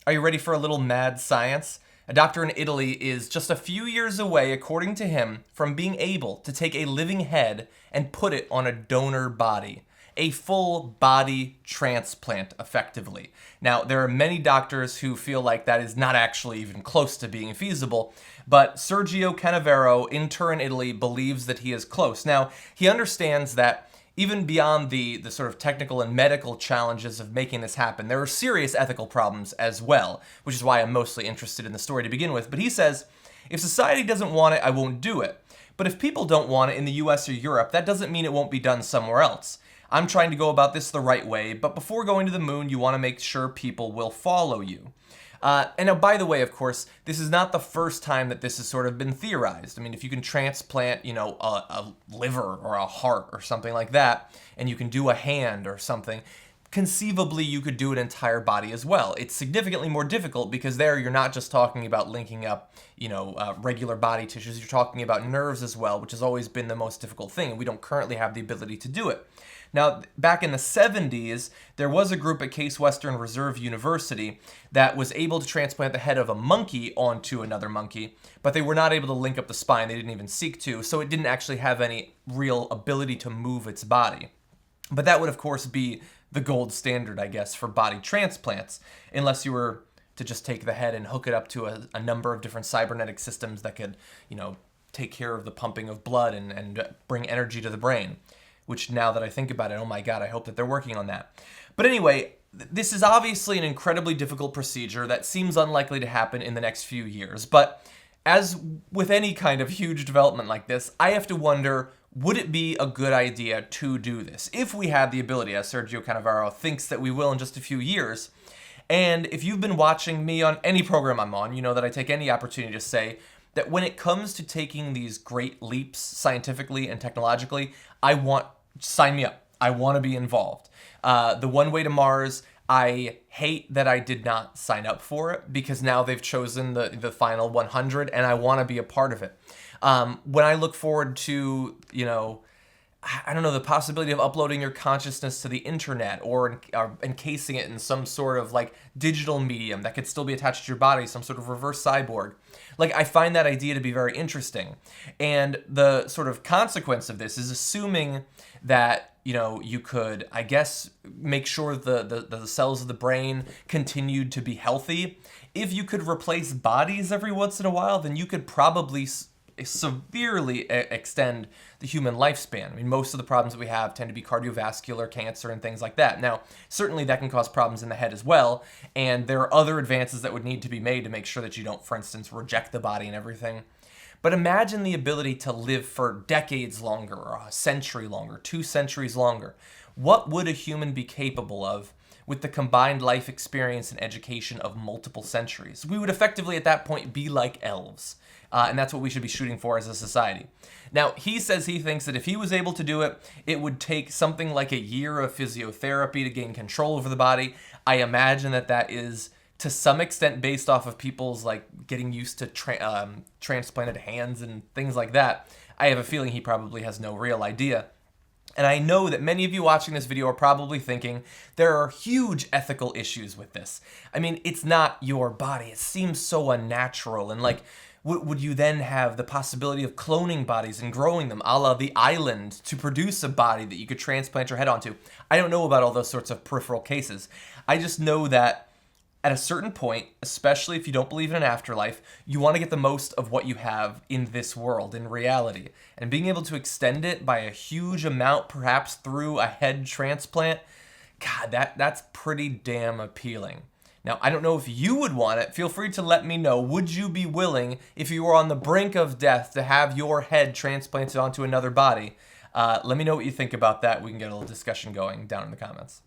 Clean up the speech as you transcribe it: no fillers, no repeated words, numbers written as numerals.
Are you ready for a little mad science? A doctor in Italy is just a few years away, according to him, from being able to take a living head and put it on a donor body. A full body transplant, effectively. Now, there are many doctors who feel like that is not actually even close to being feasible, but Sergio Canavero in Turin, Italy, believes that he is close. Now, he understands that even beyond the sort of technical and medical challenges of making this happen, there are serious ethical problems as well, which is why I'm mostly interested in the story to begin with. But he says, if society doesn't want it, I won't do it. But if people don't want it in the US or Europe, that doesn't mean it won't be done somewhere else. I'm trying to go about this the right way, but before going to the moon, you want to make sure people will follow you. And now, by the way, of course, this is not the first time that this has sort of been theorized. I mean, if you can transplant, a liver or a heart or something like that, and you can do a hand or something, conceivably you could do an entire body as well. It's significantly more difficult because there you're not just talking about linking up, regular body tissues. You're talking about nerves as well, which has always been the most difficult thing, and we don't currently have the ability to do it. Now, back in the 70s, there was a group at Case Western Reserve University that was able to transplant the head of a monkey onto another monkey, but they were not able to link up the spine. They didn't even seek to, so it didn't actually have any real ability to move its body. But that would, of course, be the gold standard, I guess, for body transplants, unless you were to just take the head and hook it up to a number of different cybernetic systems that could, take care of the pumping of blood and bring energy to the brain. Which, now that I think about it, oh my god, I hope that they're working on that. But anyway, this is obviously an incredibly difficult procedure that seems unlikely to happen in the next few years. But as with any kind of huge development like this, I have to wonder, would it be a good idea to do this? If we have the ability, as Sergio Canavero thinks that we will in just a few years. And if you've been watching me on any program I'm on, you know that I take any opportunity to say that when it comes to taking these great leaps scientifically and technologically, sign me up. I want to be involved. The One Way to Mars, I hate that I did not sign up for it because now they've chosen the final 100 and I want to be a part of it. When I look forward to, the possibility of uploading your consciousness to the internet or encasing it in some sort of digital medium that could still be attached to your body, some sort of reverse cyborg. I find that idea to be very interesting. And the sort of consequence of this is assuming that, you could, I guess, make sure the cells of the brain continued to be healthy. If you could replace bodies every once in a while, then you could probably severely extend the human lifespan. I mean, most of the problems that we have tend to be cardiovascular, cancer, and things like that. Now, certainly that can cause problems in the head as well, and there are other advances that would need to be made to make sure that you don't, for instance, reject the body and everything. But imagine the ability to live for decades longer, or a century longer, 2 centuries longer. What would a human be capable of with the combined life experience and education of multiple centuries? We would effectively, at that point, be like elves. And that's what we should be shooting for as a society. Now, he says he thinks that if he was able to do it, it would take something like a year of physiotherapy to gain control over the body. I imagine that is, to some extent, based off of people's getting used to transplanted hands and things like that. I have a feeling he probably has no real idea. And I know that many of you watching this video are probably thinking there are huge ethical issues with this. I mean, it's not your body. It seems so unnatural. And would you then have the possibility of cloning bodies and growing them, a la The Island, to produce a body that you could transplant your head onto? I don't know about all those sorts of peripheral cases. I just know that at a certain point, especially if you don't believe in an afterlife, you want to get the most of what you have in this world, in reality. And being able to extend it by a huge amount, perhaps through a head transplant, God, that's pretty damn appealing. Now, I don't know if you would want it. Feel free to let me know. Would you be willing, if you were on the brink of death, to have your head transplanted onto another body? Let me know what you think about that. We can get a little discussion going down in the comments.